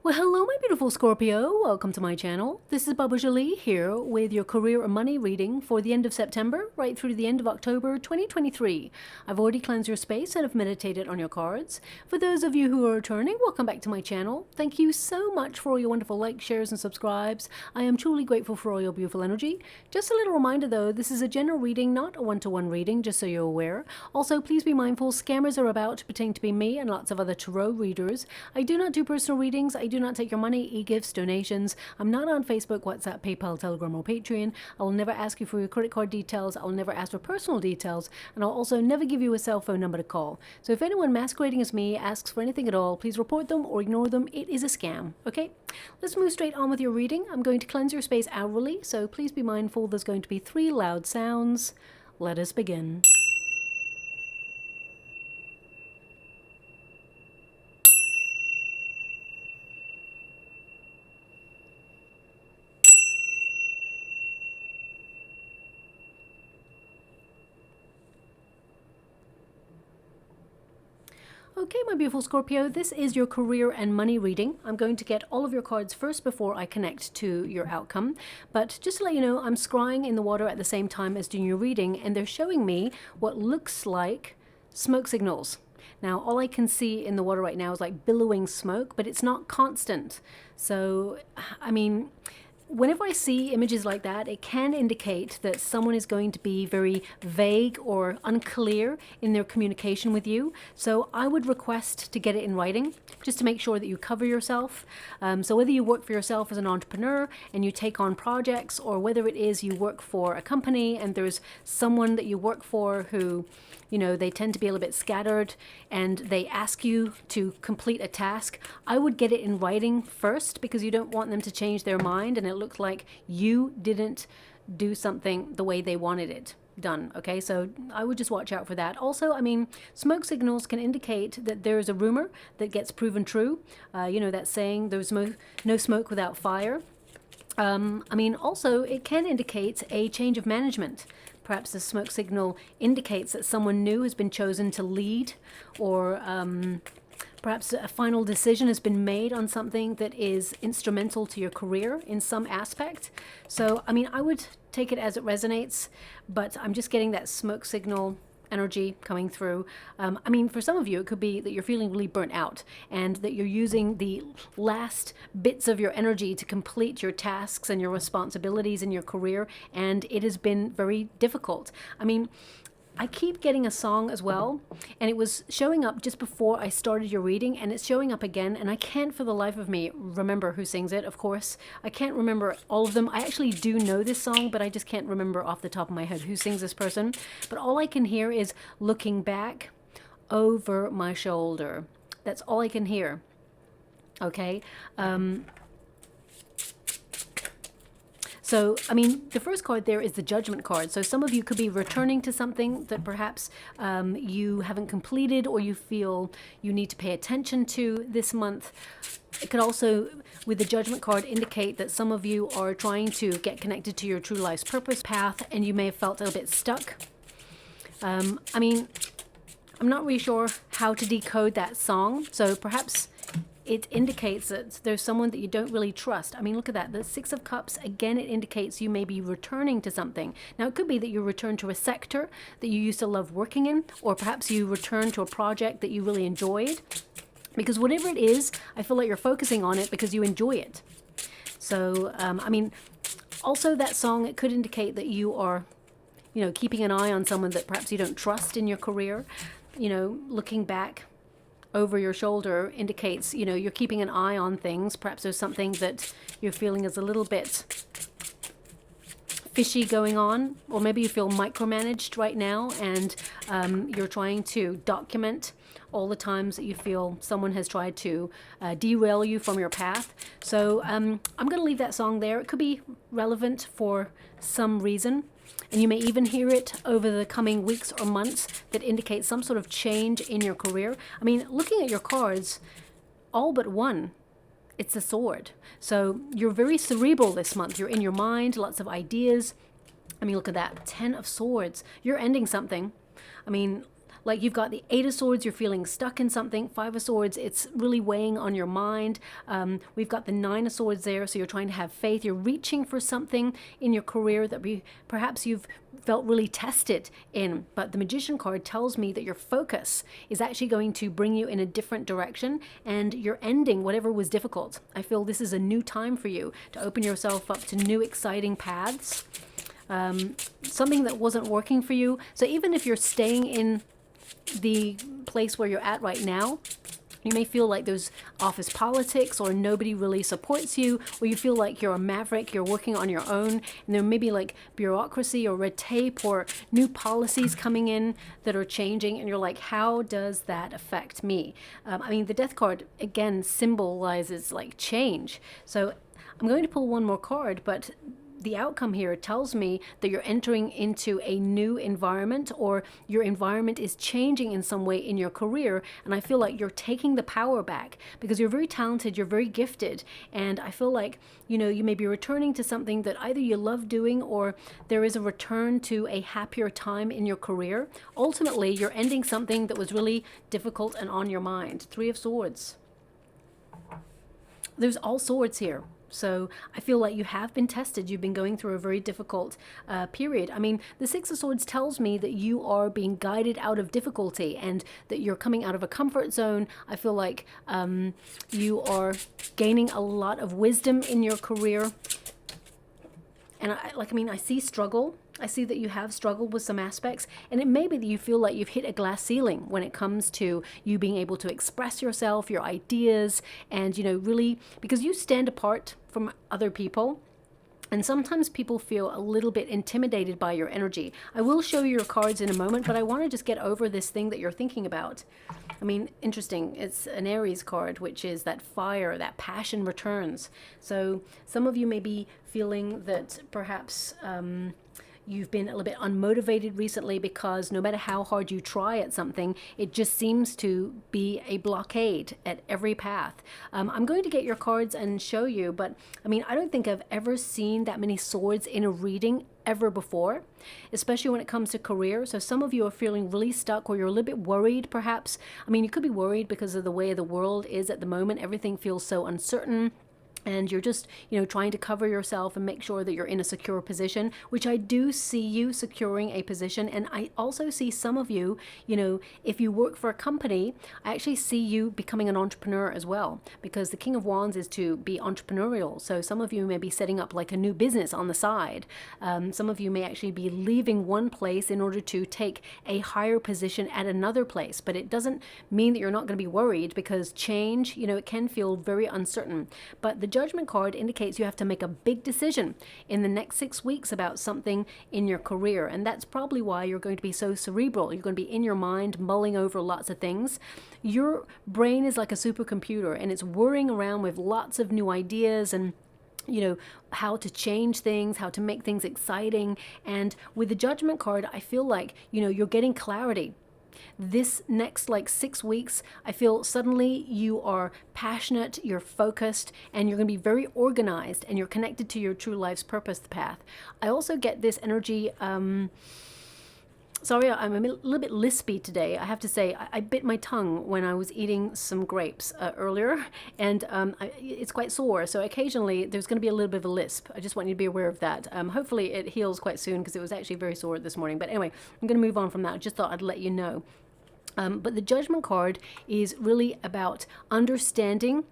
Well, hello, my beautiful Scorpio. Welcome to my channel. This is Baba Jolie here with your career and money reading for the end of September, right through to the end of October 2023. I've already cleansed your space and have meditated on your cards. For those of you who are returning, welcome back to my channel. Thank you so much for all your wonderful likes, shares, and subscribes. I am truly grateful for all your beautiful energy. Just a little reminder though, this is a general reading, not a one-to-one reading, just so you're aware. Also, please be mindful, scammers are about to pretend to be me and lots of other tarot readers. I do not do personal readings. I do not take your money, e-gifts, donations. I'm not on Facebook, WhatsApp, PayPal, Telegram, or Patreon. I will never ask you for your credit card details. I will never ask for personal details. And I'll also never give you a cell phone number to call. So if anyone masquerading as me asks for anything at all, please report them or ignore them. It is a scam, okay? Let's move straight on with your reading. I'm going to cleanse your space hourly, so please be mindful there's going to be 3 loud sounds. Let us begin. Okay, my beautiful Scorpio, this is your career and money reading. I'm going to get all of your cards first before I connect to your outcome. But just to let you know, I'm scrying in the water at the same time as doing your reading, and they're showing me what looks like smoke signals. Now, all I can see in the water right now is like billowing smoke, but it's not constant. So, I mean, whenever I see images like that, it can indicate that someone is going to be very vague or unclear in their communication with you. So I would request to get it in writing, just to make sure that you cover yourself. So whether you work for yourself as an entrepreneur and you take on projects, or whether it is you work for a company and there's someone that you work for who, you know, they tend to be a little bit scattered and they ask you to complete a task, I would get it in writing first, because you don't want them to change their mind and it looks like you didn't do something the way they wanted it done. Okay, so I would just watch out for that. Also, I mean, smoke signals can indicate that there is a rumor that gets proven true. You know that saying, there's no smoke without fire. I mean, also, it can indicate a change of management. Perhaps the smoke signal indicates that someone new has been chosen to lead, or perhaps a final decision has been made on something that is instrumental to your career in some aspect. So, I mean, I would take it as it resonates, but I'm just getting that smoke signal energy coming through. I mean, for some of you, it could be that you're feeling really burnt out and that you're using the last bits of your energy to complete your tasks and your responsibilities in your career, and it has been very difficult. I mean, I keep getting a song as well, and it was showing up just before I started your reading, and it's showing up again, and I can't for the life of me remember who sings it, of course. I can't remember all of them. I actually do know this song, but I just can't remember off the top of my head who sings this person. But all I can hear is looking back over my shoulder. That's all I can hear. Okay? So, I mean, the first card there is the Judgment card. So some of you could be returning to something that perhaps you haven't completed, or you feel you need to pay attention to this month. It could also, with the Judgment card, indicate that some of you are trying to get connected to your true life's purpose path, and you may have felt a little bit stuck. I mean, I'm not really sure how to decode that song, so perhaps it indicates that there's someone that you don't really trust. I mean, look at that. The 6 of Cups, again, it indicates you may be returning to something. Now, it could be that you return to a sector that you used to love working in, or perhaps you return to a project that you really enjoyed. Because whatever it is, I feel like you're focusing on it because you enjoy it. So, I mean, also that song, it could indicate that you are, you know, keeping an eye on someone that perhaps you don't trust in your career. You know, looking back over your shoulder indicates, you know, you're keeping an eye on things. Perhaps there's something that you're feeling is a little bit fishy going on, or maybe you feel micromanaged right now, and you're trying to document all the times that you feel someone has tried to derail you from your path. So I'm going to leave that song there. It could be relevant for some reason, and you may even hear it over the coming weeks or months that indicate some sort of change in your career. I mean, looking at your cards, all but one, it's a sword. So you're very cerebral this month. You're in your mind, lots of ideas. I mean, look at that, 10 of Swords. You're ending something. I mean, like you've got the Eight of Swords, you're feeling stuck in something. Five of Swords, it's really weighing on your mind. We've got the Nine of Swords there, so you're trying to have faith. You're reaching for something in your career that perhaps you've felt really tested in. But the Magician card tells me that your focus is actually going to bring you in a different direction, and you're ending whatever was difficult. I feel this is a new time for you to open yourself up to new exciting paths. Something that wasn't working for you. So even if you're staying in the place where you're at right now, you may feel like there's office politics, or nobody really supports you, or you feel like you're a maverick, you're working on your own, and there may be like bureaucracy or red tape or new policies coming in that are changing, and you're like, how does that affect me? I mean, the Death card, again, symbolizes like change. So I'm going to pull one more card, but the outcome here tells me that you're entering into a new environment, or your environment is changing in some way in your career. And I feel like you're taking the power back because you're very talented, you're very gifted. And I feel like, you know, you may be returning to something that either you love doing, or there is a return to a happier time in your career. Ultimately, you're ending something that was really difficult and on your mind. Three of Swords. There's all swords here. So I feel like you have been tested. You've been going through a very difficult period. I mean, the Six of Swords tells me that you are being guided out of difficulty and that you're coming out of a comfort zone. I feel like you are gaining a lot of wisdom in your career. And I see struggle. I see that you have struggled with some aspects, and it may be that you feel like you've hit a glass ceiling when it comes to you being able to express yourself, your ideas, and, you know, really, because you stand apart from other people. And sometimes people feel a little bit intimidated by your energy. I will show you your cards in a moment, but I want to just get over this thing that you're thinking about. I mean, interesting. It's an Aries card, which is that fire, that passion returns. So some of you may be feeling that perhaps you've been a little bit unmotivated recently because no matter how hard you try at something, it just seems to be a blockade at every path. I'm going to get your cards and show you, but I mean, I don't think I've ever seen that many swords in a reading ever before, especially when it comes to career. So some of you are feeling really stuck, or you're a little bit worried perhaps. I mean, you could be worried because of the way the world is at the moment. Everything feels so uncertain. And you're just, you know, trying to cover yourself and make sure that you're in a secure position, which I do see you securing a position. And I also see some of you, you know, if you work for a company, I actually see you becoming an entrepreneur as well, because the King of Wands is to be entrepreneurial. So some of you may be setting up like a new business on the side. Some of you may actually be leaving one place in order to take a higher position at another place. But it doesn't mean that you're not going to be worried, because change, you know, it can feel very uncertain. But the Judgment card indicates you have to make a big decision in the next 6 weeks about something in your career. And that's probably why you're going to be so cerebral. You're going to be in your mind mulling over lots of things. Your brain is like a supercomputer, and it's whirring around with lots of new ideas and, you know, how to change things, how to make things exciting. And with the Judgment card, I feel like, you know, you're getting clarity. This next like 6 weeks, I feel suddenly you are passionate, you're focused, and you're going to be very organized, and you're connected to your true life's purpose path. I also get this energy, sorry, I'm a little bit lispy today. I have to say, I bit my tongue when I was eating some grapes earlier, and it's quite sore. So occasionally there's going to be a little bit of a lisp. I just want you to be aware of that. Hopefully it heals quite soon, because it was actually very sore this morning. But anyway, I'm going to move on from that. I just thought I'd let you know. But the Judgment card is really about understanding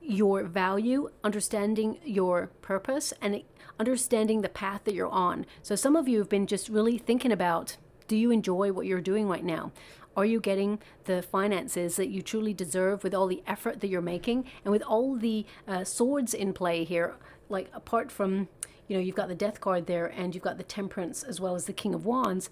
your value, understanding your purpose, and understanding the path that you're on. So some of you have been just really thinking about, do you enjoy what you're doing right now? Are you getting the finances that you truly deserve with all the effort that you're making? And with all the swords in play here, like apart from, you know, you've got the Death card there, and you've got the Temperance as well as the King of Wands.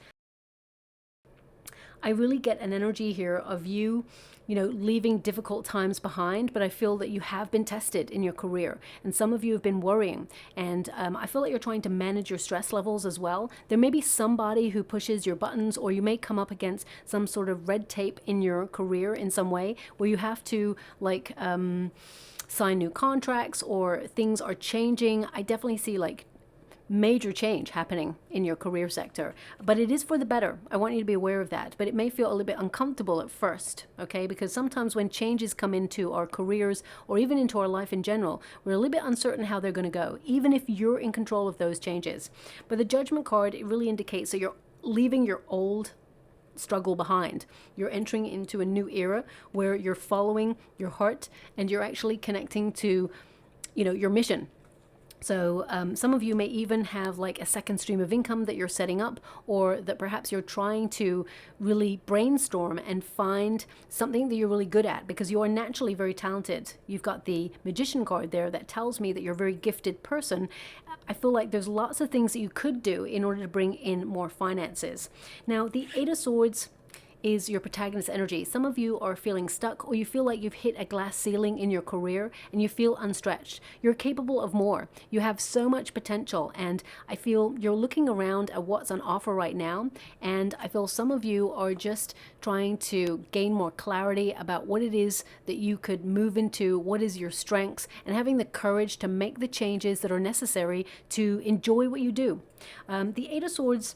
I really get an energy here of you, you know, leaving difficult times behind, but I feel that you have been tested in your career, and some of you have been worrying, and I feel like you're trying to manage your stress levels as well. There may be somebody who pushes your buttons, or you may come up against some sort of red tape in your career in some way, where you have to like sign new contracts, or things are changing. I definitely see like major change happening in your career sector, but it is for the better. I want you to be aware of that, but it may feel a little bit uncomfortable at first, okay? Because sometimes when changes come into our careers or even into our life in general, we're a little bit uncertain how they're going to go, even if you're in control of those changes. But the Judgment card, it really indicates that you're leaving your old struggle behind. You're entering into a new era where you're following your heart and you're actually connecting to, your mission. So some of you may even have like a second stream of income that you're setting up, or that perhaps you're trying to really brainstorm and find something that you're really good at, because you are naturally very talented. You've got the Magician card there that tells me that you're a very gifted person. I feel like there's lots of things that you could do in order to bring in more finances. Now, the Eight of Swords is your protagonist energy. Some of you are feeling stuck, or you feel like you've hit a glass ceiling in your career and you feel unstretched. You're capable of more. You have so much potential, and I feel you're looking around at what's on offer right now, and I feel some of you are just trying to gain more clarity about what it is that you could move into, what is your strengths, and having the courage to make the changes that are necessary to enjoy what you do. The Eight of Swords,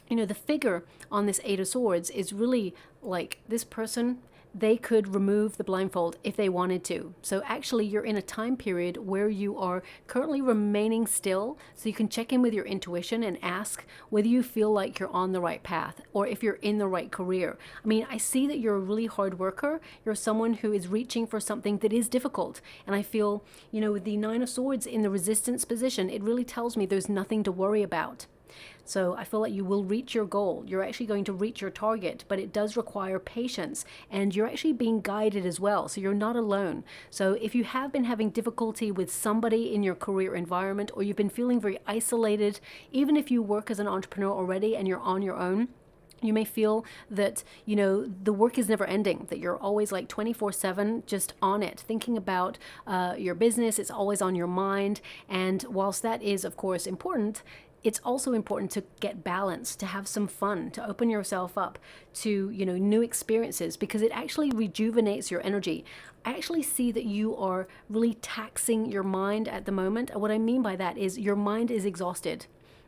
the figure on this Eight of Swords is really like this person. They could remove the blindfold if they wanted to. So actually you're in a time period where you are currently remaining still, so you can check in with your intuition and ask whether you feel like you're on the right path or if you're in the right career. I mean, I see that you're a really hard worker. You're someone who is reaching for something that is difficult. And I feel, with the Nine of Swords in the resistance position, it really tells me there's nothing to worry about. So I feel like you will reach your goal. You're actually going to reach your target, but it does require patience, and you're actually being guided as well. So you're not alone. So if you have been having difficulty with somebody in your career environment, or you've been feeling very isolated, even if you work as an entrepreneur already and you're on your own, you may feel that, the work is never ending, that you're always like 24/7 just on it, thinking about your business. It's always on your mind. And whilst that is, of course, important, it's also important to get balance, to have some fun, to open yourself up to, new experiences, because it actually rejuvenates your energy. I actually see that you are really taxing your mind at the moment. And what I mean by that is your mind is exhausted,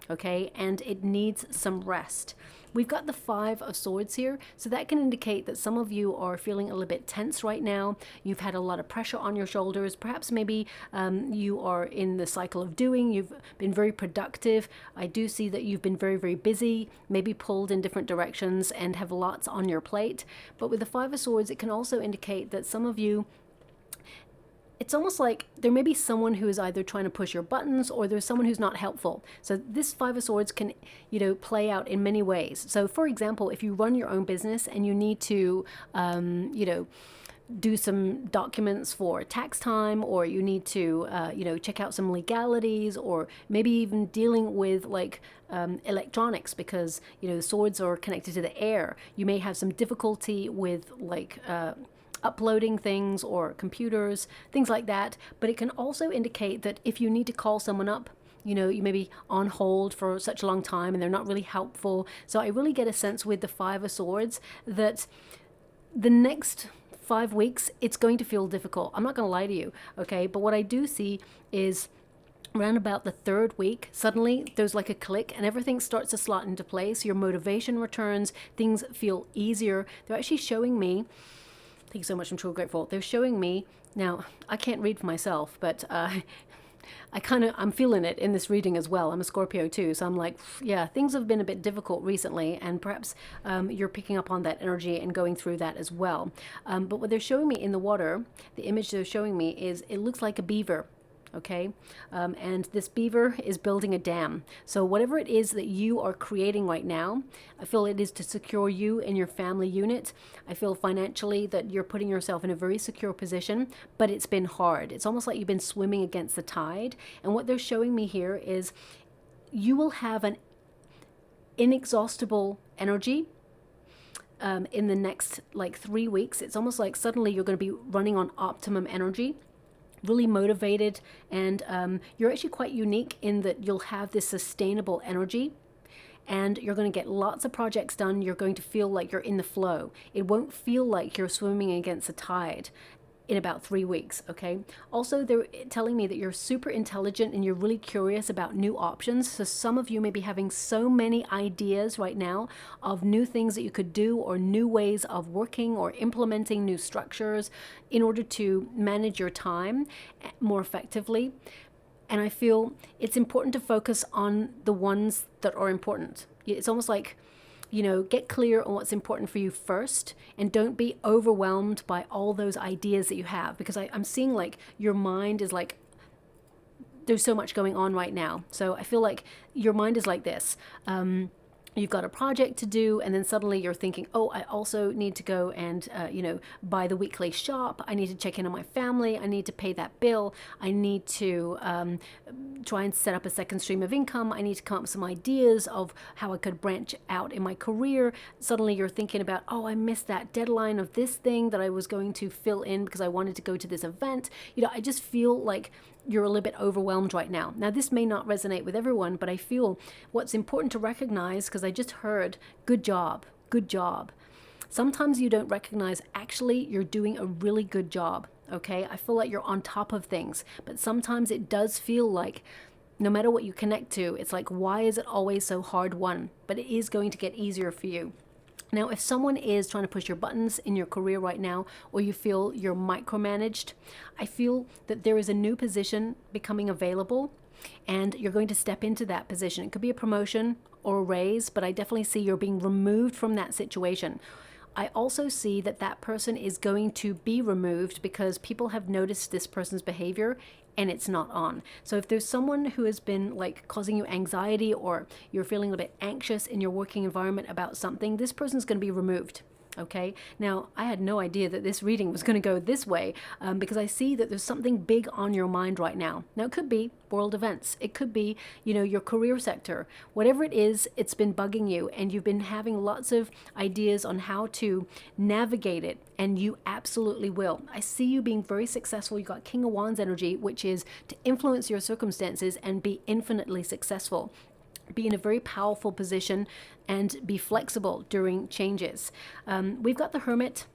okay? And it needs some rest. We've got the Five of Swords here, so that can indicate that some of you are feeling a little bit tense right now. You've had a lot of pressure on your shoulders. Perhaps maybe you are in the cycle of doing. You've been very productive. I do see that you've been very, very busy, maybe pulled in different directions and have lots on your plate. But with the Five of Swords, it can also indicate that some of you, it's almost like there may be someone who is either trying to push your buttons, or there's someone who's not helpful. So this Five of Swords can, play out in many ways. So for example, if you run your own business and you need to, do some documents for tax time, or you need to, check out some legalities, or maybe even dealing with like electronics, because, swords are connected to the air. You may have some difficulty with like, uploading things or computers, things like that. But it can also indicate that if you need to call someone up, you may be on hold for such a long time and they're not really helpful. So I really get a sense with the Five of Swords that the next 5 weeks, it's going to feel difficult. I'm not going to lie to you, okay? But what I do see is around about the third week, suddenly there's like a click and everything starts to slot into place. Your motivation returns. Things feel easier. They're actually showing me, thank you so much, I'm truly grateful. They're showing me, now I can't read for myself, but I'm feeling it in this reading as well. I'm a Scorpio too, so I'm like, yeah, things have been a bit difficult recently, and perhaps you're picking up on that energy and going through that as well. But what they're showing me in the water, the image they're showing me is, it looks like a beaver. Okay, and this beaver is building a dam. So whatever it is that you are creating right now, I feel it is to secure you and your family unit. I feel financially that you're putting yourself in a very secure position, but it's been hard. It's almost like you've been swimming against the tide. And what they're showing me here is you will have an inexhaustible energy in the next like 3 weeks. It's almost like suddenly you're going to be running on optimum energy, really motivated, and you're actually quite unique in that you'll have this sustainable energy, and you're going to get lots of projects done. You're going to feel like you're in the flow. It won't feel like you're swimming against the tide. in about 3 weeks, okay? Also, they're telling me that you're super intelligent and you're really curious about new options. So some of you may be having so many ideas right now of new things that you could do, or new ways of working, or implementing new structures in order to manage your time more effectively. And I feel it's important to focus on the ones that are important. It's almost like, get clear on what's important for you first, and don't be overwhelmed by all those ideas that you have, because I'm seeing like your mind is like, there's so much going on right now. So I feel like your mind is like this. You've got a project to do, and then suddenly you're thinking, oh, I also need to go and, buy the weekly shop. I need to check in on my family. I need to pay that bill. I need to try and set up a second stream of income. I need to come up with some ideas of how I could branch out in my career. Suddenly you're thinking about, oh, I missed that deadline of this thing that I was going to fill in because I wanted to go to this event. I just feel like you're a little bit overwhelmed right now. Now, this may not resonate with everyone, but I feel what's important to recognize, because I just heard, good job, good job. Sometimes you don't recognize, actually, you're doing a really good job, okay? I feel like you're on top of things, but sometimes it does feel like no matter what you connect to, it's like, why is it always so hard won? But it is going to get easier for you. Now, if someone is trying to push your buttons in your career right now, or you feel you're micromanaged, I feel that there is a new position becoming available, and you're going to step into that position. It could be a promotion or a raise, but I definitely see you're being removed from that situation. I also see that that person is going to be removed because people have noticed this person's behavior and it's not on. So if there's someone who has been like causing you anxiety, or you're feeling a bit anxious in your working environment about something, this person's going to be removed. Okay, now I had no idea that this reading was going to go this way, because I see that there's something big on your mind right now. Now, it could be world events, it could be, your career sector, whatever it is, it's been bugging you, and you've been having lots of ideas on how to navigate it, and you absolutely will. I see you being very successful. You got King of Wands energy, which is to influence your circumstances and be infinitely successful. Be in a very powerful position and be flexible during changes. We've got the Hermit,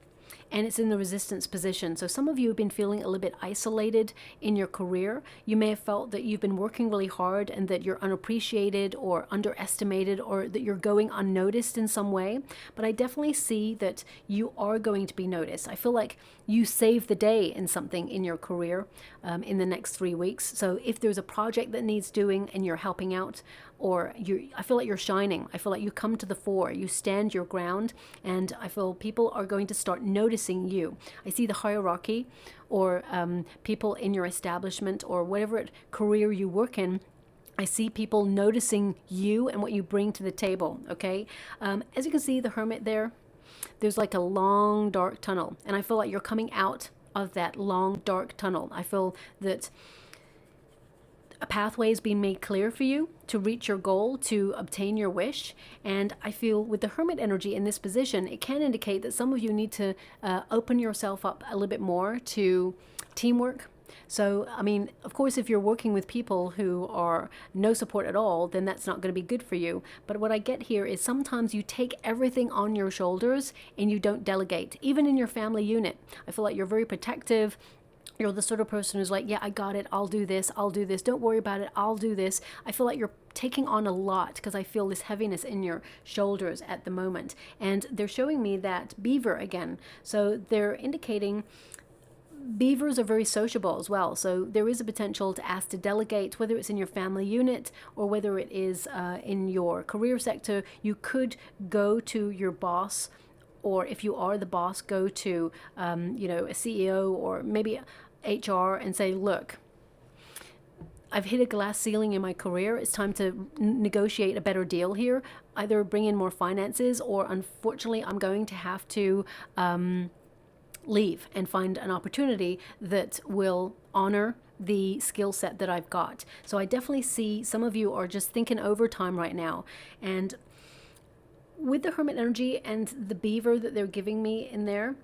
and it's in the resistance position. So some of you have been feeling a little bit isolated in your career. You may have felt that you've been working really hard and that you're unappreciated or underestimated, or that you're going unnoticed in some way. But I definitely see that you are going to be noticed. I feel like you save the day in something in your career in the next 3 weeks. So if there's a project that needs doing and you're helping out, or I feel like you're shining. I feel like you come to the fore, you stand your ground, and I feel people are going to start noticing you. I see the hierarchy, or people in your establishment, or whatever career you work in. I see people noticing you and what you bring to the table, okay? As you can see, the Hermit there's like a long, dark tunnel, and I feel like you're coming out of that long, dark tunnel. I feel that a pathway has been made clear for you to reach your goal, to obtain your wish. And I feel with the Hermit energy in this position, it can indicate that some of you need to open yourself up a little bit more to teamwork. So, I mean, of course, if you're working with people who are no support at all, then that's not going to be good for you. But what I get here is sometimes you take everything on your shoulders and you don't delegate, even in your family unit. I feel like you're very protective. You're the sort of person who's like, yeah, I got it. I'll do this. Don't worry about it. I'll do this. I feel like you're taking on a lot because I feel this heaviness in your shoulders at the moment. And they're showing me that beaver again. So they're indicating beavers are very sociable as well. So there is a potential to ask to delegate, whether it's in your family unit or whether it is in your career sector. You could go to your boss, or if you are the boss, go to a CEO or maybe HR and say, look, I've hit a glass ceiling in my career. It's time to negotiate a better deal here. Either bring in more finances, or unfortunately, I'm going to have to leave and find an opportunity that will honor the skill set that I've got. So I definitely see some of you are just thinking overtime right now. And with the Hermit energy and the beaver that they're giving me in there,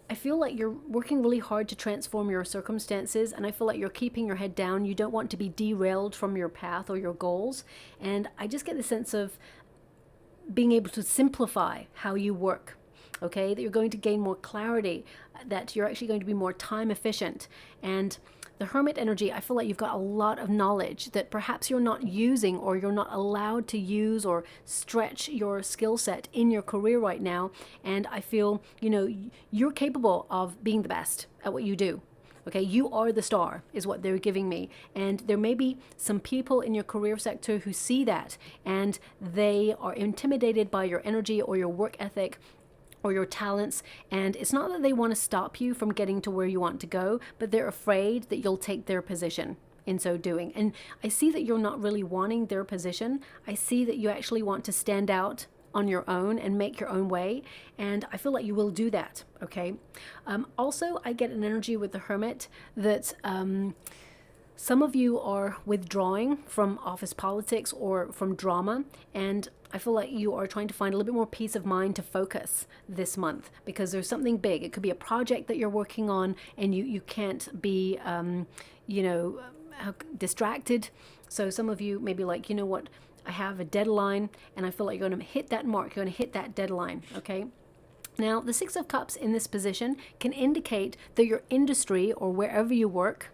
I feel like you're working really hard to transform your circumstances, and I feel like you're keeping your head down. You don't want to be derailed from your path or your goals. And I just get the sense of being able to simplify how you work. okay, that you're going to gain more clarity, that you're actually going to be more time efficient. And the Hermit energy, I feel like you've got a lot of knowledge that perhaps you're not using, or you're not allowed to use or stretch your skill set in your career right now. And I feel, you're capable of being the best at what you do. Okay, you are the star is what they're giving me. And there may be some people in your career sector who see that, and they are intimidated by your energy or your work ethic or your talents. And it's not that they want to stop you from getting to where you want to go, but they're afraid that you'll take their position in so doing. And I see that you're not really wanting their position. I see that you actually want to stand out on your own and make your own way. And I feel like you will do that, okay? Also, I get an energy with the Hermit that some of you are withdrawing from office politics or from drama, and I feel like you are trying to find a little bit more peace of mind to focus this month, because there's something big. It could be a project that you're working on, and you can't be, distracted. So some of you may be like, you know what, I have a deadline, and I feel like you're going to hit that mark, you're going to hit that deadline, okay? Now, the Six of Cups in this position can indicate that your industry or wherever you work,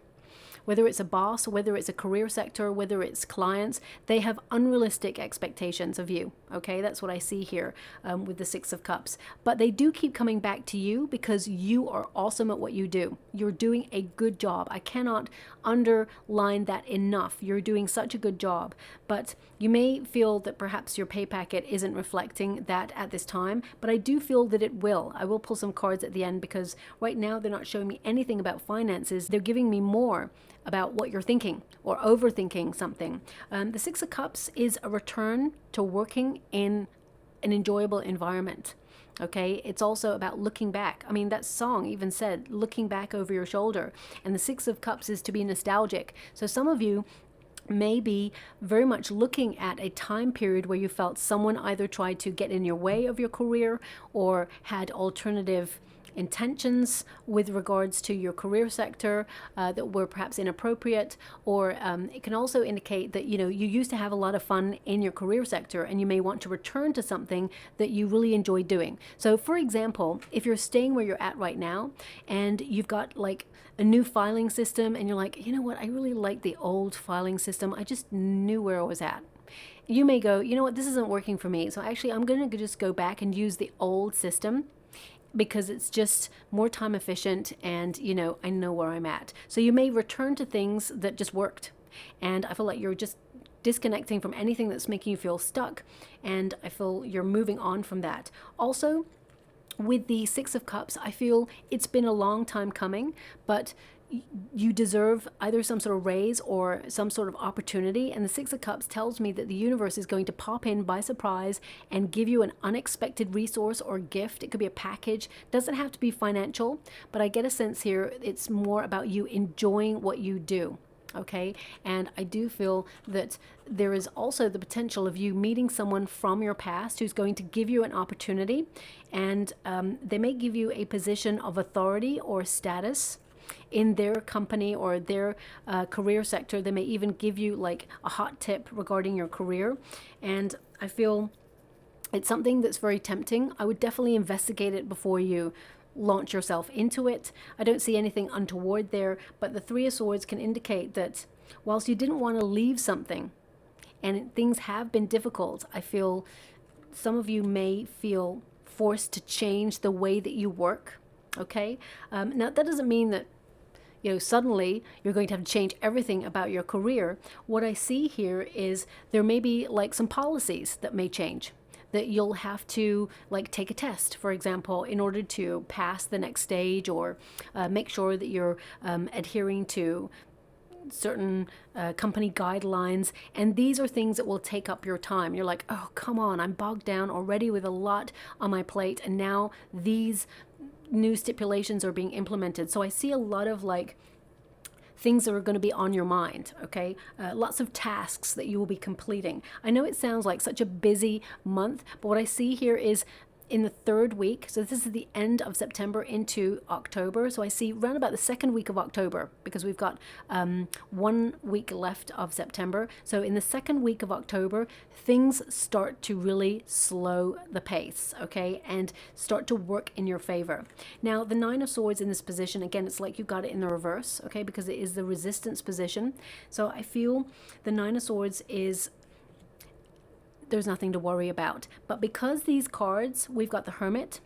whether it's a boss, whether it's a career sector, whether it's clients, they have unrealistic expectations of you. Okay, that's what I see here with the Six of Cups. But they do keep coming back to you because you are awesome at what you do. You're doing a good job. I cannot underline that enough. You're doing such a good job. But you may feel that perhaps your pay packet isn't reflecting that at this time, but I do feel that it will. I will pull some cards at the end, because right now they're not showing me anything about finances. They're giving me more about what you're thinking or overthinking something. The Six of Cups is a return to working in an enjoyable environment. Okay, it's also about looking back. I mean, that song even said looking back over your shoulder. And the Six of Cups is to be nostalgic. So some of you may be very much looking at a time period where you felt someone either tried to get in your way of your career or had alternative intentions with regards to your career sector that were perhaps inappropriate, or it can also indicate that you used to have a lot of fun in your career sector and you may want to return to something that you really enjoy doing. So for example, if you're staying where you're at right now and you've got like a new filing system and you're like, you know what, I really like the old filing system, I just knew where I was at. You may go, you know what, this isn't working for me, so actually I'm going to just go back and use the old system because it's just more time efficient and, I know where I'm at. So you may return to things that just worked. And I feel like you're just disconnecting from anything that's making you feel stuck. And I feel you're moving on from that. Also, with the Six of Cups, I feel it's been a long time coming, but you deserve either some sort of raise or some sort of opportunity. And the Six of Cups tells me that the universe is going to pop in by surprise and give you an unexpected resource or gift. It could be a package. Doesn't have to be financial, but I get a sense here it's more about you enjoying what you do. Okay, and I do feel that there is also the potential of you meeting someone from your past who's going to give you an opportunity, and they may give you a position of authority or status in their company or their career sector. They may even give you like a hot tip regarding your career, and I feel it's something that's very tempting. I would definitely investigate it before you launch yourself into it. I don't see anything untoward there, but the Three of Swords can indicate that whilst you didn't want to leave something and things have been difficult, I feel some of you may feel forced to change the way that you work. Okay, now that doesn't mean that suddenly you're going to have to change everything about your career. What I see here is there may be like some policies that may change, that you'll have to like take a test, for example, in order to pass the next stage, or make sure that you're adhering to certain company guidelines. And these are things that will take up your time. You're like, oh, come on, I'm bogged down already with a lot on my plate, and now these new stipulations are being implemented. So I see a lot of like things that are going to be on your mind, okay? Lots of tasks that you will be completing. I know it sounds like such a busy month, but what I see here is in the third week. So this is the end of September into October. So I see around about the second week of October, because we've got 1 week left of September. So in the second week of October, things start to really slow the pace, okay, and start to work in your favor. Now, the Nine of Swords in this position, again, it's like you got it in the reverse, okay, because it is the resistance position. So I feel the Nine of Swords is, there's nothing to worry about. But because these cards, we've got the Hermit,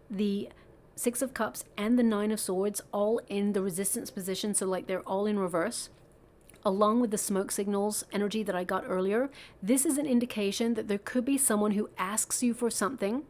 the Six of Cups, and the Nine of Swords all in the resistance position, so like they're all in reverse, along with the smoke signals energy that I got earlier, this is an indication that there could be someone who asks you for something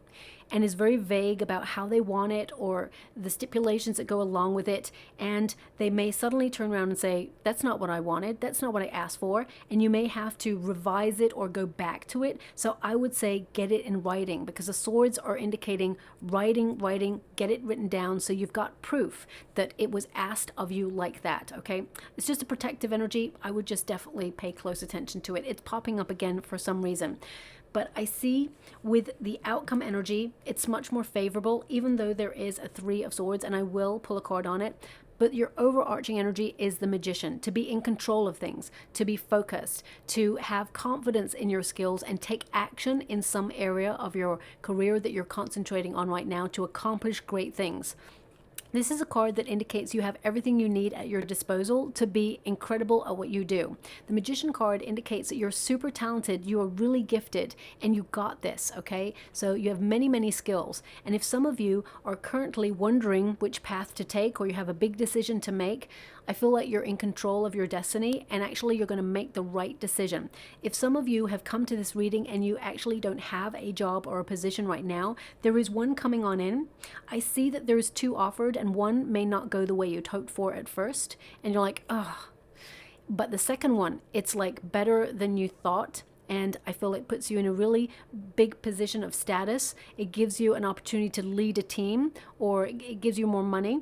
and is very vague about how they want it or the stipulations that go along with it, and they may suddenly turn around and say, that's not what I wanted, that's not what I asked for, and you may have to revise it or go back to it. So I would say get it in writing, because the swords are indicating writing, get it written down so you've got proof that it was asked of you like that, okay? It's just a protective energy. I would just definitely pay close attention to it. It's popping up again for some reason. But I see with the outcome energy, it's much more favorable, even though there is a Three of Swords, and I will pull a card on it. But your overarching energy is the Magician, to be in control of things, to be focused, to have confidence in your skills and take action in some area of your career that you're concentrating on right now to accomplish great things. This is a card that indicates you have everything you need at your disposal to be incredible at what you do. The Magician card indicates that you're super talented, you are really gifted, and you got this, okay? So you have many, many skills. And if some of you are currently wondering which path to take, or you have a big decision to make, I feel like you're in control of your destiny, and actually you're going to make the right decision. If some of you have come to this reading and you actually don't have a job or a position right now, there is one coming on in. I see that there's two offered, and one may not go the way you'd hoped for at first, and you're like, oh. But the second one, it's like better than you thought. And I feel it puts you in a really big position of status. It gives you an opportunity to lead a team, or it gives you more money.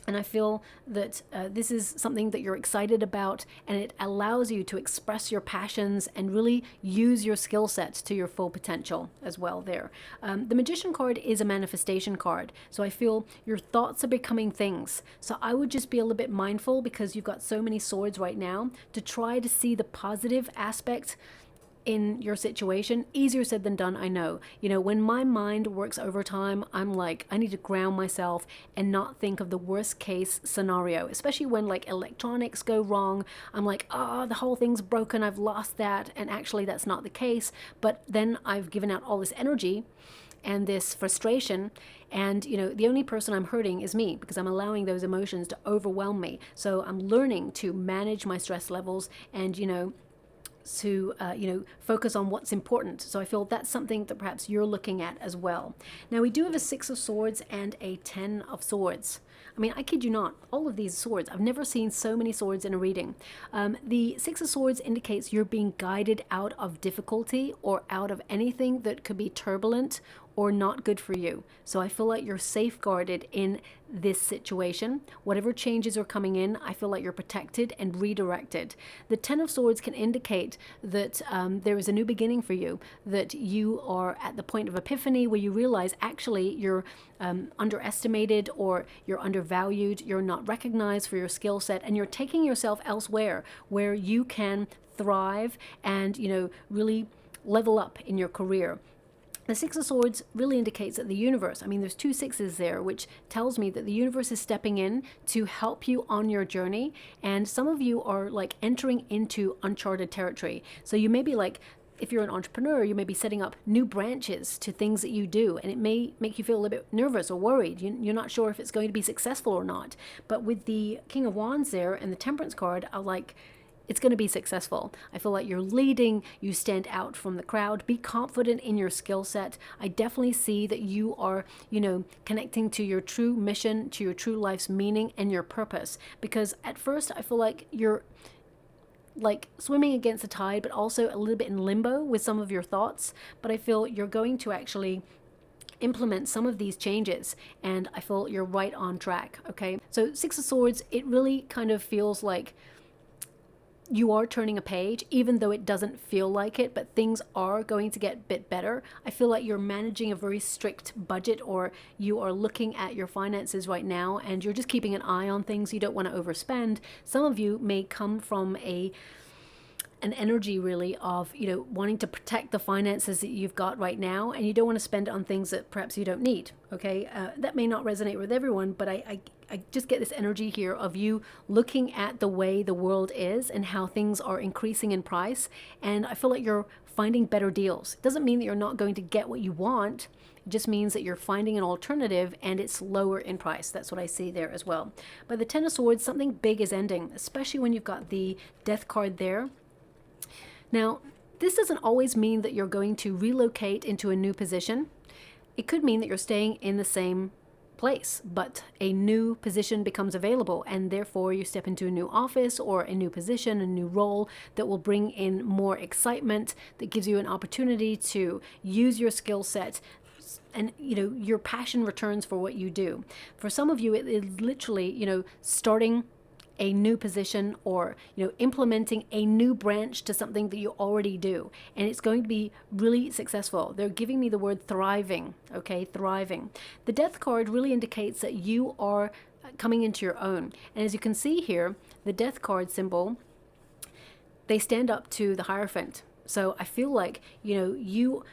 And I feel that this is something that you're excited about, and it allows you to express your passions and really use your skill sets to your full potential as well there. The Magician card is a manifestation card. So I feel your thoughts are becoming things. So I would just be a little bit mindful, because you've got so many swords right now, to try to see the positive aspect in your situation. Easier said than done, I know. You know, when my mind works overtime, I'm like, I need to ground myself and not think of the worst case scenario, especially when like electronics go wrong. I'm like, oh, the whole thing's broken, I've lost that, and actually that's not the case. But then I've given out all this energy and this frustration, and you know, the only person I'm hurting is me, because I'm allowing those emotions to overwhelm me. So I'm learning to manage my stress levels, and to focus on what's important. So I feel that's something that perhaps you're looking at as well. Now we do have a Six of Swords and a Ten of Swords. I mean, I kid you not, all of these swords, I've never seen so many swords in a reading. The Six of Swords indicates you're being guided out of difficulty or out of anything that could be turbulent or not good for you. So I feel like you're safeguarded in this situation. Whatever changes are coming in, I feel like you're protected and redirected. The Ten of Swords can indicate that there is a new beginning for you, that you are at the point of epiphany where you realize actually you're underestimated, or you're undervalued, you're not recognized for your skill set, and you're taking yourself elsewhere where you can thrive and really level up in your career. The Six of Swords really indicates that the universe, I mean, there's two sixes there, which tells me that the universe is stepping in to help you on your journey. And some of you are like entering into uncharted territory. So you may be like, if you're an entrepreneur, you may be setting up new branches to things that you do, and it may make you feel a little bit nervous or worried. You're not sure if it's going to be successful or not. But with the King of Wands there and the Temperance card, I like, it's going to be successful. I feel like you're leading, you stand out from the crowd, be confident in your skill set. I definitely see that you are, connecting to your true mission, to your true life's meaning and your purpose. Because at first I feel like you're like swimming against the tide, but also a little bit in limbo with some of your thoughts. But I feel you're going to actually implement some of these changes, and I feel you're right on track. Okay, so Six of Swords, it really kind of feels like you are turning a page, even though it doesn't feel like it, but things are going to get a bit better. I feel like you're managing a very strict budget, or you are looking at your finances right now and you're just keeping an eye on things. You don't want to overspend. Some of you may come from an energy really of, wanting to protect the finances that you've got right now, and you don't want to spend it on things that perhaps you don't need. Okay, that may not resonate with everyone, but I just get this energy here of you looking at the way the world is and how things are increasing in price, and I feel like you're finding better deals. It doesn't mean that you're not going to get what you want. It just means that you're finding an alternative and it's lower in price. That's what I see there as well. By the Ten of Swords, something big is ending, especially when you've got the Death card there. Now, this doesn't always mean that you're going to relocate into a new position. It could mean that you're staying in the same place, but a new position becomes available, and therefore you step into a new office or a new position, a new role that will bring in more excitement, that gives you an opportunity to use your skill set, and your passion returns for what you do. For some of you, it is literally starting a new position, or implementing a new branch to something that you already do, and it's going to be really successful. They're giving me the word thriving. Okay, thriving. The Death card really indicates that you are coming into your own, and as you can see here, the Death card symbol, they stand up to the Hierophant. So I feel like,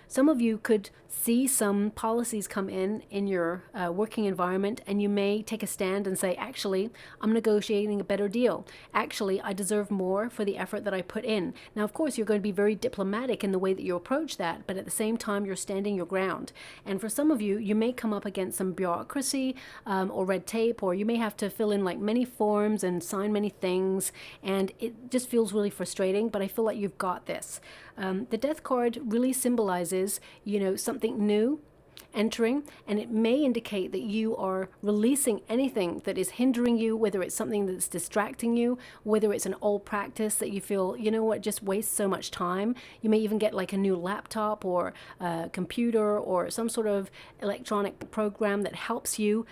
some of you could see some policies come in your working environment, and you may take a stand and say, actually, I'm negotiating a better deal. Actually, I deserve more for the effort that I put in. Now, of course, you're going to be very diplomatic in the way that you approach that, but at the same time, you're standing your ground. And for some of you, you may come up against some bureaucracy or red tape, or you may have to fill in like many forms and sign many things, and it just feels really frustrating, but I feel like you've got this. The Death card really symbolizes, something new entering, and it may indicate that you are releasing anything that is hindering you, whether it's something that's distracting you, whether it's an old practice that you feel, just wastes so much time. You may even get like a new laptop or a computer or some sort of electronic program that helps you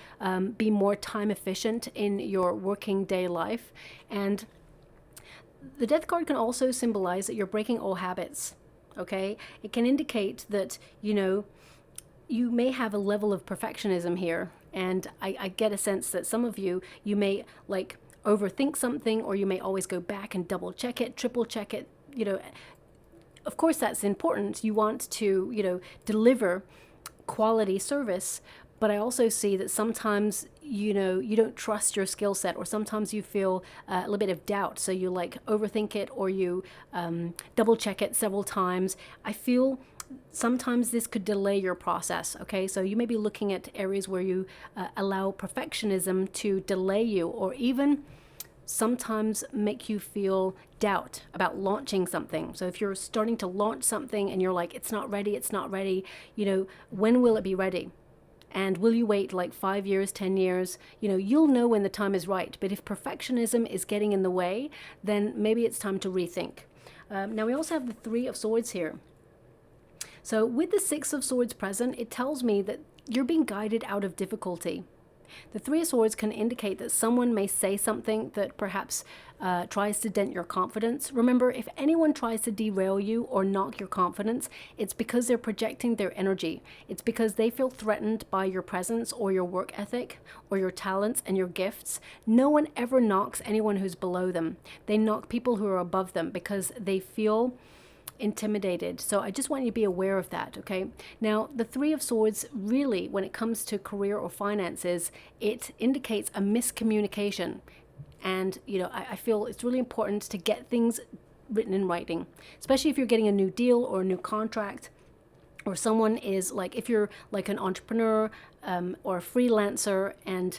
be more time efficient in your working day life. And the Death card can also symbolize that you're breaking old habits. Okay, it can indicate that you may have a level of perfectionism here, and I get a sense that some of you may like overthink something, or you may always go back and double check it, triple check it. Of course that's important. You want to deliver quality service, but I also see that sometimes you don't trust your skill set, or sometimes you feel a little bit of doubt, so you like overthink it, or you double check it several times. I feel sometimes this could delay your process. Okay, so you may be looking at areas where you allow perfectionism to delay you, or even sometimes make you feel doubt about launching something. So if you're starting to launch something and you're like, it's not ready, when will it be ready? And will you wait like 5 years, 10 years? You'll know when the time is right. But if perfectionism is getting in the way, then maybe it's time to rethink. Now we also have the Three of Swords here. So with the Six of Swords present, it tells me that you're being guided out of difficulty. The Three of Swords can indicate that someone may say something that perhaps tries to dent your confidence. Remember, if anyone tries to derail you or knock your confidence, it's because they're projecting their energy. It's because they feel threatened by your presence or your work ethic or your talents and your gifts. No one ever knocks anyone who's below them. They knock people who are above them because they feel intimidated. So I just want you to be aware of that. Okay, now the Three of Swords, really, when it comes to career or finances, it indicates a miscommunication, and I feel it's really important to get things written in writing, especially if you're getting a new deal or a new contract, or someone is like, if you're like an entrepreneur or a freelancer, and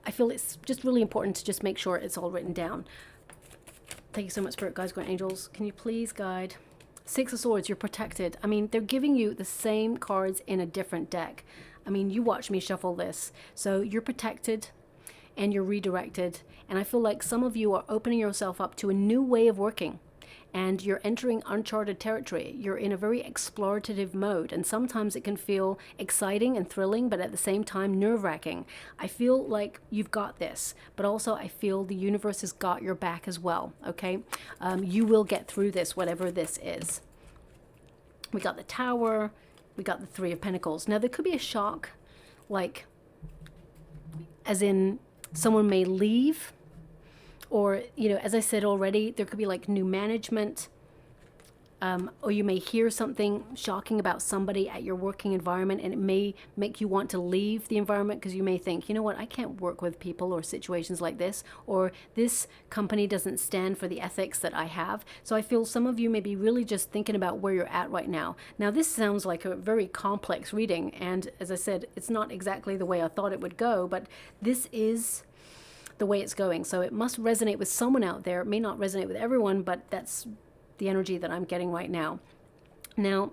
I feel it's just really important to just make sure it's all written down. Thank you so much, Spirit Guides, Guardian Angels. Can you please guide? Six of Swords, you're protected. I mean, they're giving you the same cards in a different deck. I mean, you watch me shuffle this. So you're protected and you're redirected. And I feel like some of you are opening yourself up to a new way of working. and you're entering uncharted territory. You're in a very explorative mode, and sometimes it can feel exciting and thrilling, but at the same time nerve-wracking. I feel like you've got this, but also I feel the universe has got your back as well, okay? You will get through this, whatever this is. We got the Tower, we got the Three of Pentacles. Now there could be a shock, like, as in someone may leave, or, you know, as I said already, there could be like new management, or you may hear something shocking about somebody at your working environment, and it may make you want to leave the environment because you may think, you know what, I can't work with people or situations like this, or this company doesn't stand for the ethics that I have. So I feel some of you may be really just thinking about where you're at right now. Now this sounds like a very complex reading, and as I said, it's not exactly the way I thought it would go, but this is the way it's going. So it must resonate with someone out there. It may not resonate with everyone, but that's the energy that I'm getting right now. Now,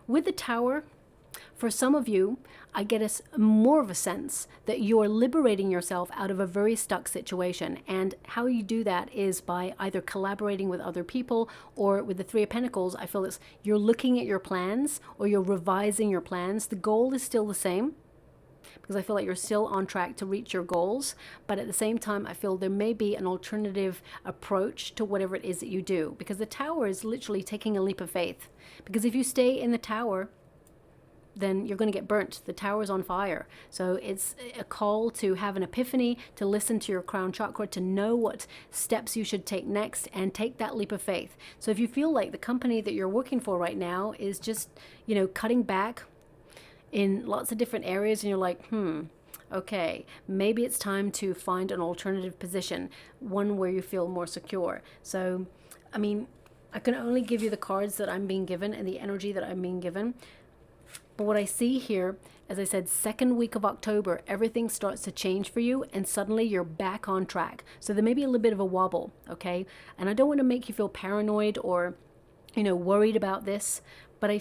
with the Tower, for some of you, I get more of a sense that you are liberating yourself out of a very stuck situation. And how you do that is by either collaborating with other people, or with the Three of Pentacles, I feel it's you're looking at your plans or you're revising your plans. The goal is still the same, because I feel like you're still on track to reach your goals. But at the same time, I feel there may be an alternative approach to whatever it is that you do, because the Tower is literally taking a leap of faith. Because if you stay in the Tower, then you're going to get burnt. The Tower is on fire. So it's a call to have an epiphany, to listen to your crown chakra, to know what steps you should take next, and take that leap of faith. So if you feel like the company that you're working for right now is just, you know, cutting back in lots of different areas, and you're like, okay, maybe it's time to find an alternative position, one where you feel more secure. So, I mean, I can only give you the cards that I'm being given and the energy that I'm being given. But what I see here, as I said, second week of October, everything starts to change for you, and suddenly you're back on track. So there may be a little bit of a wobble, okay? And I don't want to make you feel paranoid or, you know, worried about this, but I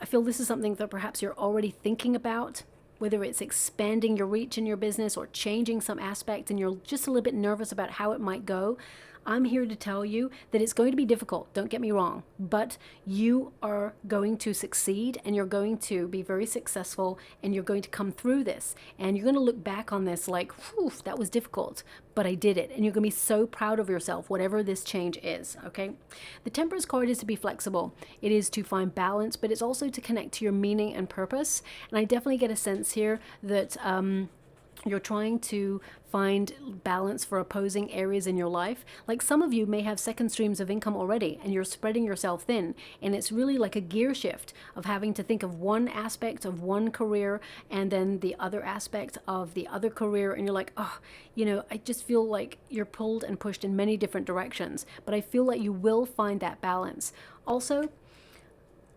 feel this is something that perhaps you're already thinking about, whether it's expanding your reach in your business or changing some aspect, and you're just a little bit nervous about how it might go. I'm here to tell you that it's going to be difficult, don't get me wrong, but you are going to succeed, and you're going to be very successful, and you're going to come through this, and you're going to look back on this like, whew, that was difficult, but I did it. And you're going to be so proud of yourself, whatever this change is, okay? The Temperance card is to be flexible. It is to find balance, but it's also to connect to your meaning and purpose. And I definitely get a sense here that you're trying to find balance for opposing areas in your life. Like some of you may have second streams of income already, and you're spreading yourself thin, and it's really like a gear shift of having to think of one aspect of one career and then the other aspect of the other career, and you're like, oh, you know, I just feel like you're pulled and pushed in many different directions, but I feel like you will find that balance. Also,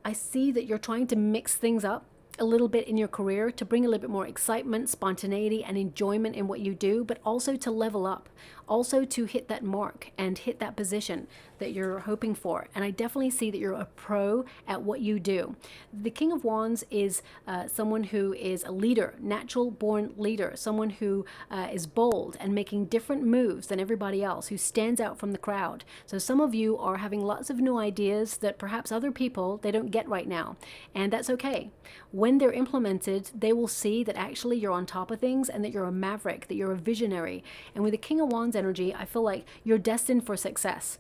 I see that you're trying to mix things up a little bit in your career to bring a little bit more excitement, spontaneity, and enjoyment in what you do, but also to level up, also to hit that mark and hit that position that you're hoping for. And I definitely see that you're a pro at what you do. The King of Wands is someone who is a leader, natural born leader, someone who is bold and making different moves than everybody else, who stands out from the crowd. So some of you are having lots of new ideas that perhaps other people, they don't get right now, and that's okay. When they're implemented, they will see that actually you're on top of things, and that you're a maverick, that you're a visionary. And with the King of Wands energy, I feel like you're destined for success.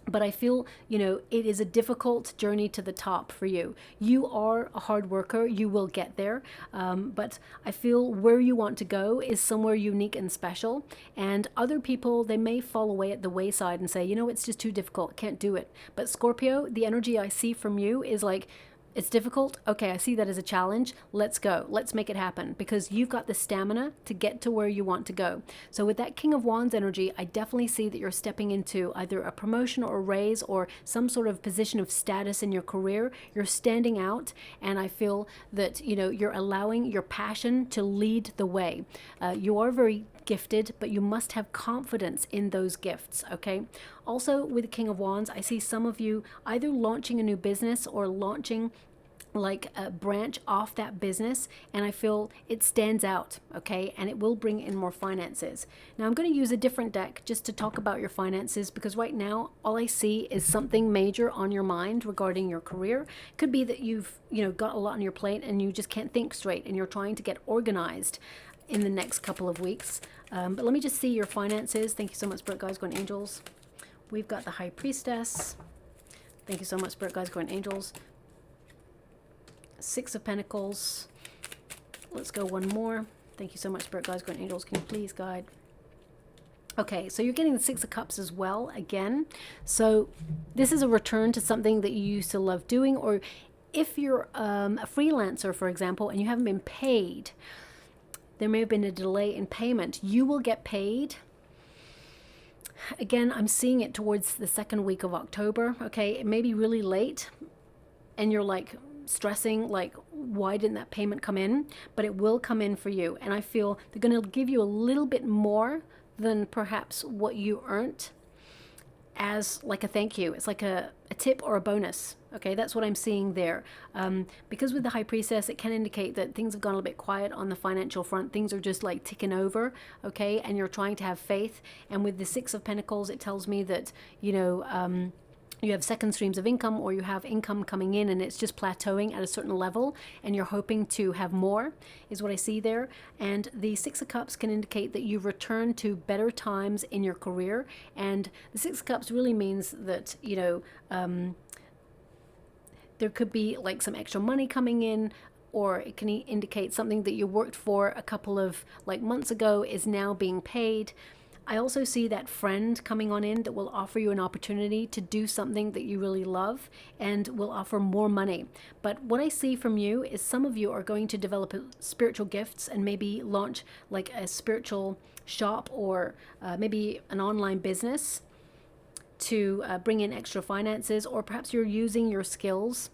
But I feel, you know, it is a difficult journey to the top for you. You are a hard worker. You will get there. But I feel where you want to go is somewhere unique and special. And other people, they may fall away at the wayside and say, you know, it's just too difficult. Can't do it. But Scorpio, the energy I see from you is like, it's difficult. Okay, I see that as a challenge. Let's go. Let's make it happen, because you've got the stamina to get to where you want to go. So with that King of Wands energy, I definitely see that you're stepping into either a promotion or a raise or some sort of position of status in your career. You're standing out, and I feel that, you know, you're allowing your passion to lead the way. You are very gifted, but you must have confidence in those gifts, okay? Also, with the King of Wands, I see some of you either launching a new business or launching like a branch off that business, and I feel it stands out, okay, and it will bring in more finances. Now I'm going to use a different deck just to talk about your finances, because right now all I see is something major on your mind regarding your career. It could be that you've got a lot on your plate and you just can't think straight and you're trying to get organized in the next couple of weeks. But let me just see your finances. Thank you so much, Spirit Guides, Guardian Angels. We've got the High Priestess. Thank you so much, Spirit Guides, Guardian Angels. Six of Pentacles. Let's go one more. Thank you so much, Spirit Guides, Guardian Angels. Can you please guide? Okay, so you're getting the Six of Cups as well again. So this is a return to something that you used to love doing, or if you're a freelancer, for example, and you haven't been paid, there may have been a delay in payment. You will get paid. Again, I'm seeing it towards the second week of October. Okay, it may be really late and you're like stressing, like, why didn't that payment come in? But it will come in for you. And I feel they're going to give you a little bit more than perhaps what you earned as like a thank you. It's like a tip or a bonus. Okay, that's what I'm seeing there. Because with the High Priestess, it can indicate that things have gone a little bit quiet on the financial front. Things are just like ticking over, okay, and you're trying to have faith. And with the Six of Pentacles, it tells me that, you have second streams of income, or you have income coming in and it's just plateauing at a certain level and you're hoping to have more, is what I see there. And the Six of Cups can indicate that you return to better times in your career. And the Six of Cups really means that, there could be like some extra money coming in, or it can indicate something that you worked for a couple of like months ago is now being paid. I also see that friend coming on in that will offer you an opportunity to do something that you really love and will offer more money. But what I see from you is some of you are going to develop spiritual gifts and maybe launch like a spiritual shop, or maybe an online business to bring in extra finances, or perhaps you're using your skills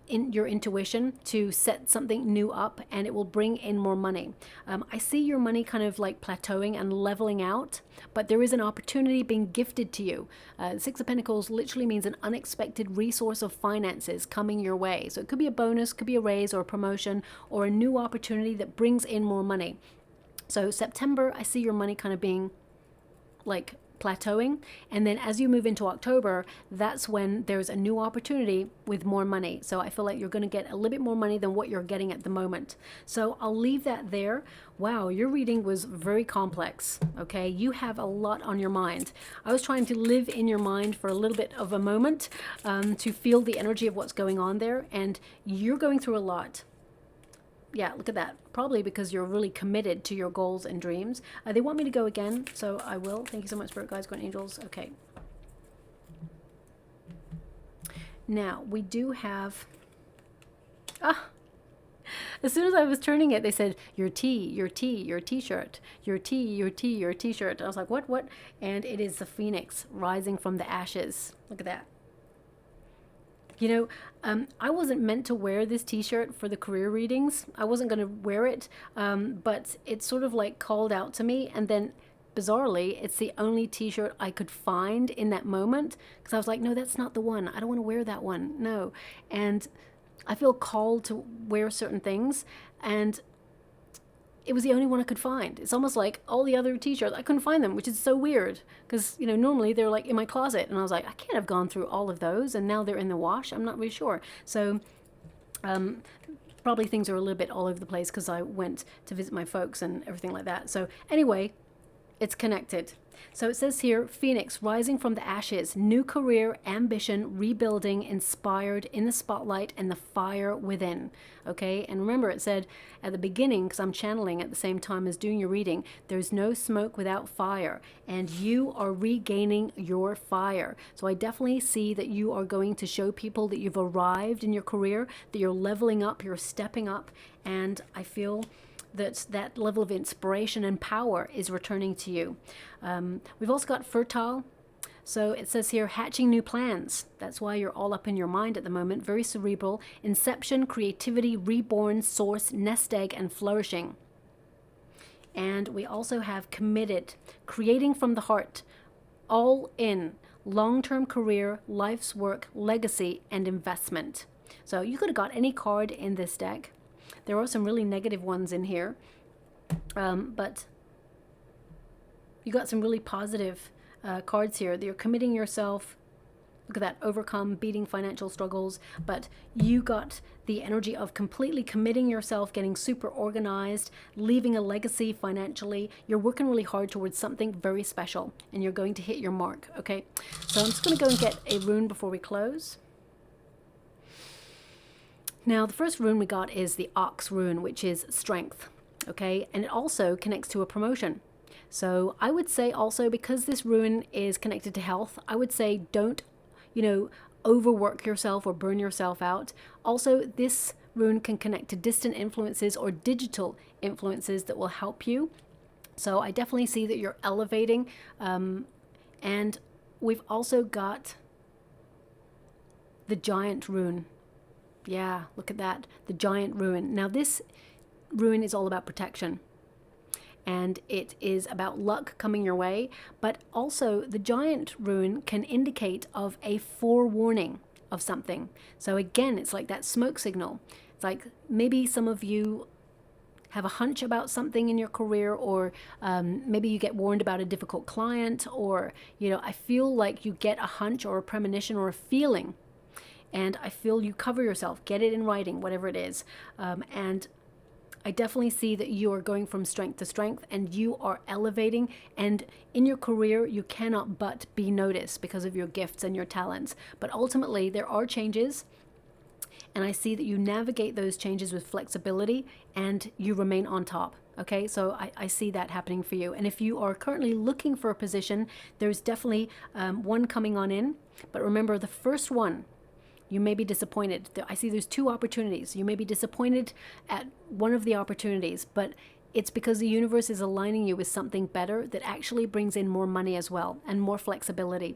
in your intuition to set something new up and it will bring in more money. I see your money kind of like plateauing and leveling out, but there is an opportunity being gifted to you. Six of Pentacles literally means an unexpected resource of finances coming your way. So it could be a bonus, could be a raise or a promotion, or a new opportunity that brings in more money. So September, I see your money kind of being like plateauing, and then as you move into October, that's when there's a new opportunity with more money. So I feel like you're going to get a little bit more money than what you're getting at the moment. So I'll leave that there. Wow, your reading was very complex. Okay, you have a lot on your mind. I was trying to live in your mind for a little bit of a moment, to feel the energy of what's going on there, and you're going through a lot. Yeah, look at that. Probably because you're really committed to your goals and dreams. They want me to go again, so I will. Thank you so much, Spirit Guides, Guardian Angels. Okay. Now, we do have... As soon as I was turning it, they said, your tea, your tea, your t-shirt, your tea, your tea, your t-shirt. I was like, what? And it is the Phoenix rising from the ashes. Look at that. I wasn't meant to wear this t-shirt for the career readings. I wasn't going to wear it, but it sort of like called out to me. And then bizarrely, it's the only t-shirt I could find in that moment, because I was like, no, that's not the one. I don't want to wear that one. No. And I feel called to wear certain things, and it was the only one I could find. It's almost like all the other t-shirts, I couldn't find them, which is so weird, because normally they're like in my closet, and I was like, I can't have gone through all of those, and now they're in the wash. I'm not really sure. So probably things are a little bit all over the place because I went to visit my folks and everything like that. So anyway, it's connected. So it says here, Phoenix rising from the ashes, new career, ambition, rebuilding, inspired, in the spotlight, and the fire within. Okay, and remember it said at the beginning, because I'm channeling at the same time as doing your reading, there's no smoke without fire, and you are regaining your fire. So I definitely see that you are going to show people that you've arrived in your career, that you're leveling up, you're stepping up, and I feel that level of inspiration and power is returning to you. We've also got fertile. So it says here, hatching new plans. That's why you're all up in your mind at the moment. Very cerebral. Inception, creativity, reborn, source, nest egg, and flourishing. And we also have committed, creating from the heart, all in, long-term career, life's work, legacy, and investment. So you could have got any card in this deck. There are some really negative ones in here, but you got some really positive cards here. You're committing yourself. Look at that, overcome, beating financial struggles. But you got the energy of completely committing yourself, getting super organized, leaving a legacy financially. You're working really hard towards something very special, and you're going to hit your mark, okay? So I'm just going to go and get a rune before we close. Now, the first rune we got is the Ox rune, which is strength, okay? And it also connects to a promotion. So I would say also, because this rune is connected to health, I would say don't, overwork yourself or burn yourself out. Also, this rune can connect to distant influences or digital influences that will help you. So I definitely see that you're elevating. And we've also got the Giant rune. Yeah, look at that, the Giant rune. Now this rune is all about protection, and it is about luck coming your way, but also the Giant rune can indicate of a forewarning of something. So again, it's like that smoke signal. It's like maybe some of you have a hunch about something in your career, or maybe you get warned about a difficult client, or I feel like you get a hunch or a premonition or a feeling, and I feel you cover yourself, get it in writing, whatever it is, and I definitely see that you are going from strength to strength, and you are elevating, and in your career you cannot but be noticed because of your gifts and your talents. But ultimately there are changes, and I see that you navigate those changes with flexibility and you remain on top. Okay, so I see that happening for you. And if you are currently looking for a position, there's definitely one coming on in. But remember, the first one, you may be disappointed. I see there's two opportunities. You may be disappointed at one of the opportunities, but it's because the universe is aligning you with something better that actually brings in more money as well, and more flexibility,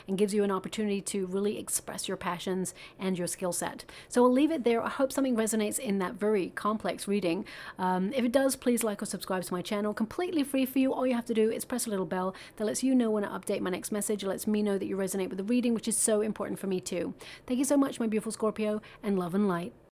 and gives you an opportunity to really express your passions and your skill set. So I'll leave it there. I hope something resonates in that very complex reading. If it does, please like or subscribe to my channel. Completely free for you. All you have to do is press a little bell that lets you know when I update my next message. It lets me know that you resonate with the reading, which is so important for me too. Thank you so much, my beautiful Scorpio, and love and light.